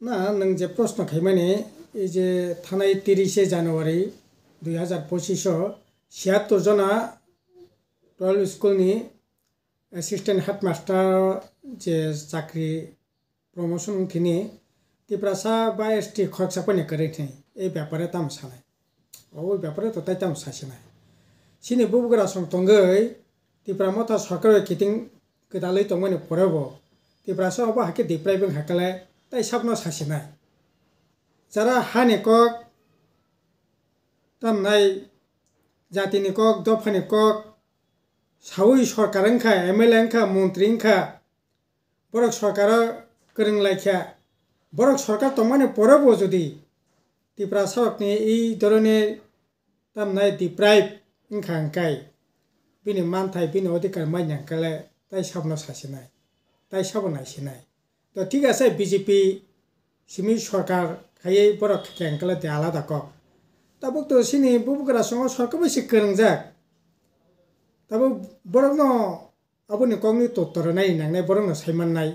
না नों जे प्रश्न खाइमाने এই যে থানায় 30শে জানুয়ারি 2025 76 जना 12 স্কুলনি অ্যাসিস্ট্যান্ট হেডমাস্টার যে চাকরি প্রমোশন কিনি তিপ্রাসা বা এসটি খরচা পনে করে থে এই ব্যাপারে তাম সানায় ওই ব্যাপারে তো তাই তাম সাসিনায় সিনি বুবুগরা সং তঙ্গই তিপ্রা মতা সরকার কিতিং গদাलै তংমানে পড়াবো তিপ্রাসা অবা হাকে দিপ্রাইবং হাকালে তাই সাবনা সাসিনায় যারা হানি কক তামনাই জাতিनि কক দফাनि কক সাউই সরকার ওংখা এমএলএ ওংখা মন্ত্রী ওংখা বরক সরকার করংলাইখা বরক সরকার তংমানে পড়াবো যদি তিপ্রা সরকনি এই ধরনের তামনাই দিপ্রাইব ওংখা ওংকাই বিনি মানথাই বিনি অধিকার মাইনাंकाले তাই সাবনা সাসিনাय তাই সাবনাयसिनाय তো ঠিক আছে বিজেপি সিমি সরকার খাইয়ে বরক খেংকালে তে আলাদা কক তাবো তো সিনি বুবুগরা সঙ্গ সরকার বেশি করংজাক তাবো বরকনো আবনি কংনি তত্তর নাই নাংনাय বরকনো সাইমাननाय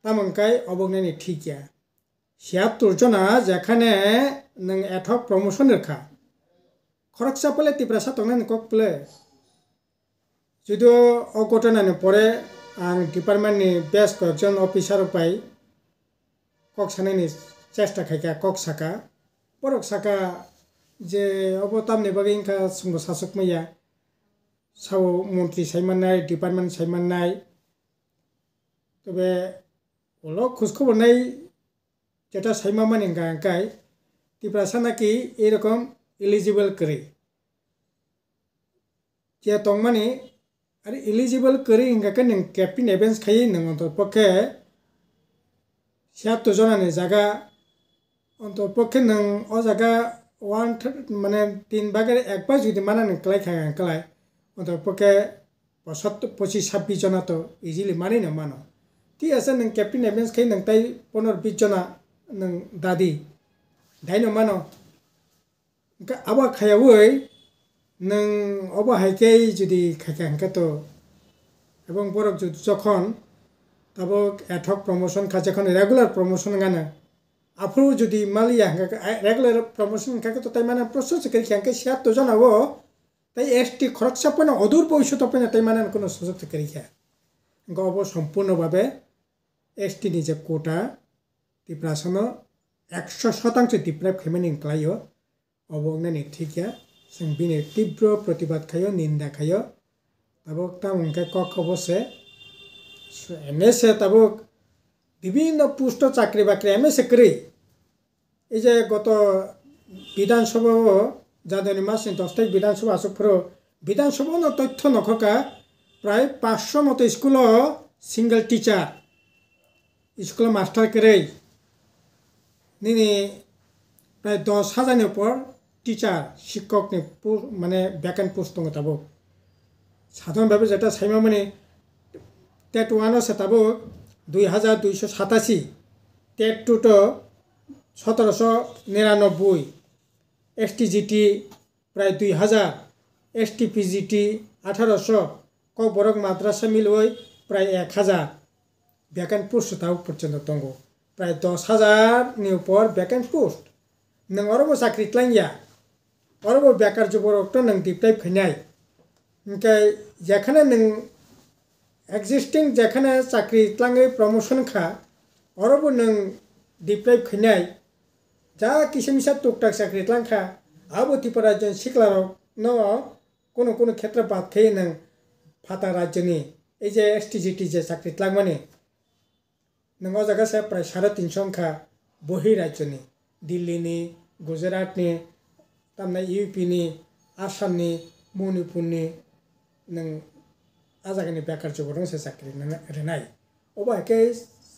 তামংকাই অবগনানি ঠিকিয়া 76 जना যেখানে নং এঠক প্রমোশন রেখা খরকসা পলে তিপ্রাসা তংনানি কক পলে যদিও অঘটনানি পরে आं डिपार्टमेंटनि बेस कয়েকজন অফিসার পাই কক সানাইনি চেষ্টা খাইকা কক সাকা বরক সাকা যে অবতামনি বাগै ইনকা সুंद শাসক মাইয়া সাও মন্ত্রী সাইমাननाय ডিপার্টমেন্ট সাইমাननाय তবে ওলো খোঁজখবর নাই যেটা সাইমামানি গায়কাই তিপ্রাসা নাকি এরকম এলিজিবল করে যে তংমানি আরে এলিজিবল করে ইনকাকে নং ক্যাপ্টেন এভেন্স খাই নং অন্তপক্ষে 76 জনানি জায়গা অন্তপক্ষে নং ও জায়গা 1 মানে 3 ভাগের 1 ভাগ যদি মানানি ক্লাই অন্তপক্ষে 25-26 जना তো ইজিলি মানি না মানো ঠিক আছে নং ক্যাপ্টেন এভেন্স খাই নং তাই 15-20 जना নং দাদি দাইনো মানো আবা খায়াবই নং অবা হাইকে যদি খাইকা তো এবং বরক যখন তাবো এঠক প্রমোশন খা যখন রেগুলার প্রমোশন গানা আফু যদি মালিয়া রেগুলার প্রমোশন খাকে তো তাই মানে প্রসেস করি খাকে 76 जना ও তাই এসটি খরকসা পনে অদূর ভবিষ্যৎ পনে তাই মানে কোনো সুযোগ করি খা গব সম্পূর্ণভাবে এসটি নিজে কোটা তিপ্রাসন 100% দিপ্রাইব খেমেনি ক্লাইও অবগনানি ঠিকিয়া जों बिनि तीव्र प्रतिबाद खायो निंदा खायो तब उनके कक अवश्य एमएसए तब विभिन्न पुष्ट चाकरी बाकरी एमएसए करी এই যে গত বিধানসভা জানুয়ারি মাসে 10 তারিখ বিধানসভা আসুকফোর বিধানসভা তথ্য নখকা প্রায় 500 মতো school single teacher school master করে নিনি প্রায় 10,000 উপর টিচার শিক্ষক মানে ভ্যাকেন্ট পোস্ট দङ তাবো সাধারণভাবে যেটা সাইমা মানে টেট 1 আছে তাবো 2287 টেট 2 তো 1799 এসটিজিটি প্রায় 2000 এসটিপিজিটি 1800 ক বরক মাদ্রাসা মিলই প্রায় 1000 ভ্যাকেন্ট পোস্ট তাও পর্যন্ত দङ প্রায় 10,000 नि উপর ভ্যাকেন্ট পোস্ট নং অরব চাকরি ক্লাইয়া অরব বেকার যুবরক তো নং দিপ্রাইব খাইনাই ओमफ्राय যেখানে নং এক্সিস্টিং যেখানে চাকরি ক্লাঙে প্রমোশন খা অরব নং দিপ্রাইব খাইনাই যা কিসেমিসা টুকটাক চাকরি ক্লাংখা আবতিপা রাজ্য সিকলারক ন কোনো কোনো ক্ষেত্রে বাদ খাই নং ফাতা রাজ্যনি এই যে এসটিজিটি যে চাকরি ক্লাং মানে নং ও জায়গাছে প্রায় 350 সংখ্যা বহি রাজ্যনি দিল্লিনি গুজরাটনি তামনা ইউপিনি आसामनि मणिपुरनि नों आजागानि बेकार जुबरं से चाकरि रेनाय अबाके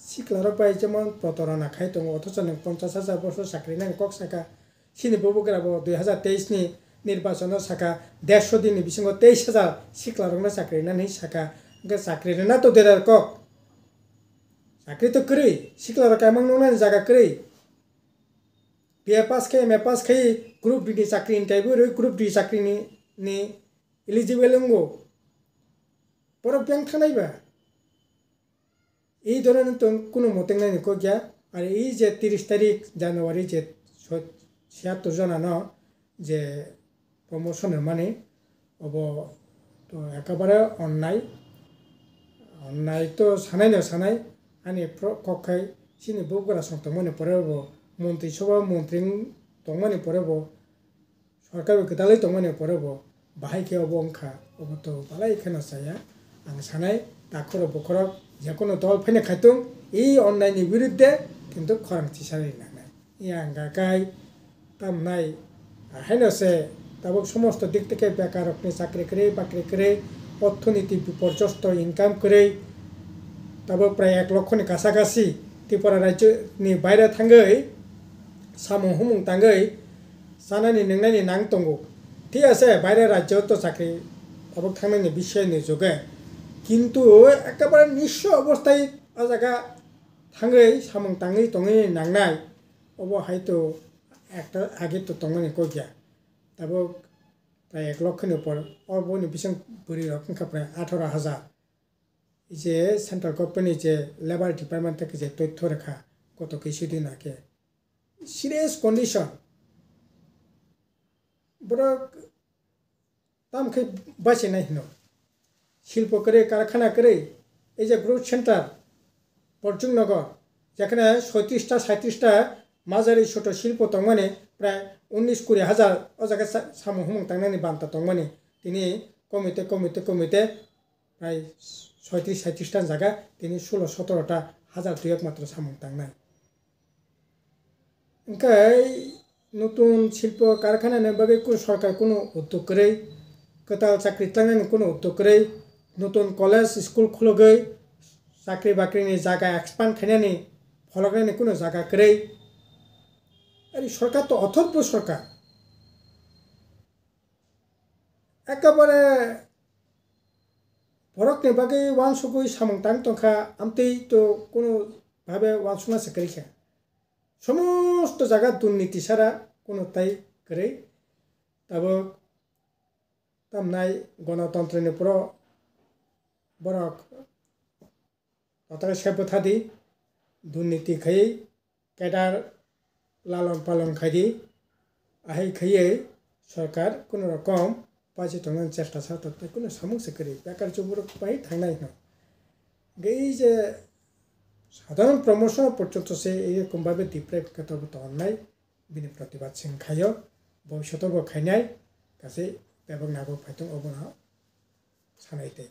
सिक्लार बाय जेमन प्रतरना खाय दङ अथच नों 50,000 बছর चाकरि नां कक साका सिनि बबुग्राबो 2023 नि निर्वाचन साका 150 दिननि बिसिङाव 23,000 सिक्लारंना चाकरि नानै साका चाकरि रेना तो देरार कक चाकरि तो करै सिक्लार कामंग नंना जागा करै बिए पास खाई एमए पास खाई ग्रुप डी चाकरी इंटरव्यू ग्रुप डी चाकरी नि एलिजिबल होंगो पर बैंक थानायबा এই ধরনের তো কোনো মতেং নাই কো গিয়া আর এই যে 30 তারিখ জানুয়ারি যে 76 জনানো যে প্রমোশনের মানে अब তো একেবারে অন্যায় তো সানাই না সানাই আনি কক্ষায় সিনি বগুড়া সংতমনে পরেব মন্ত্রিসভা মন্ত্রী তংমানে পরেব সরকার গোদালাই তংমানে পরেব বাহাইকে अब अंखा अब तो बालाय खेना साया आं सानाय दाखर बखर जेकोनो दल फैनो खायतुं এই অন্যায়नि বিরুদ্ধে কিন্তু খরাংथि সালিनांनाय এই आंगाकाय तामनाय हायनोसे তারপর সমস্ত দিক থেকে বেকারত্বে চাকরি করে বাকরি করে অর্থনীতি বিপর্যস্ত ইনকাম করে তারপর প্রায় 1 লক্ষनि কাছাকাছি ত্রিপুরা রাজ্যनि বাইরে थाङै সামু হুমুং थाङै জানাनि नोंनायनि नां दंगौ ঠিক আছে বাইরে রাজ্য তো চাকরি তারপর थांनायनि বিষয়नि যোগে কিন্তু একেবারে নিঃস্ব অবস্থায় ও জায়গা थाङै সামুং थाङै दङै नांनाय अब হয়তো একটা আগে তো दंमोन गया তারপর প্রায় 1 লক্ষनि উপর অবনি বিসং বুড়ি রকমকা প্রায় 18,000 যে সেন্ট্রাল গভর্নমেন্টनि যে লেবার ডিপার্টমেন্ট থেকে যে তথ্য রেখা কত কিছুদিন আগে সিরিয়াস কন্ডিশন বড় তামকে বাঁচে নাই হিনো শিল্প করে কারখানা করে এই যে গ্রোথ সেন্টার বর্জুংনগর যেখানে 37টা 37টা মাঝারি ছোট শিল্প দंमोन প্রায় 19-20,000 ও জায়গা সামু হুমুং थांनायनि बान्था दंमोन তিনি কমিতে প্রায় 37-38টা জায়গা তিনি 16-17টা হাজার দুয়েক মাত্র সামুং थांनाय ओंखाय নতুন শিল্প কারখানা নেবাগে সরকার কোনো উদ্যোগ করে কোথাও চাকরি থাকনাयनि কোনো উদ্যোগ করে নতুন কলেজ স্কুল খুলগৈ চাকরি বাকরিनि জায়গা এক্সপান্ড খাयनायनि ফলকनायनि কোনো জায়গা করে আরে সরকার তো অথর্ব সরকার একেবারে বরকनि বাগে ওয়ানসুকুই সামুং थां तंखा আমতেই তো কোনো ভাবে ওয়ানসুনা সেকরিখা সমস্ত জায়গা দুর্নীতি সারা কোনো তাই করে তারপর তামনাই গণতন্ত্রनि পুরো বরক তাতারে সেবথাদি দুর্নীতি খাই কেডার লালন পালন খাই আহাই খাইয়ে সরকার কোনো রকম বাজেট হওয়ার চেষ্টা সাথে কোনো সমস্যা করে বেকার যুবক পাই থাকনাই না এই যে সাধারণ প্রমোশন পর্যন্ত সে এরকমভাবে ডিপ্রাইভ কত অন্যায় বিনি প্রতিবাদ সিং খাইও ভবিষ্যতেও খাইনাই গাছে এবং নাগরিক ফাইতং অবনা সানাইতে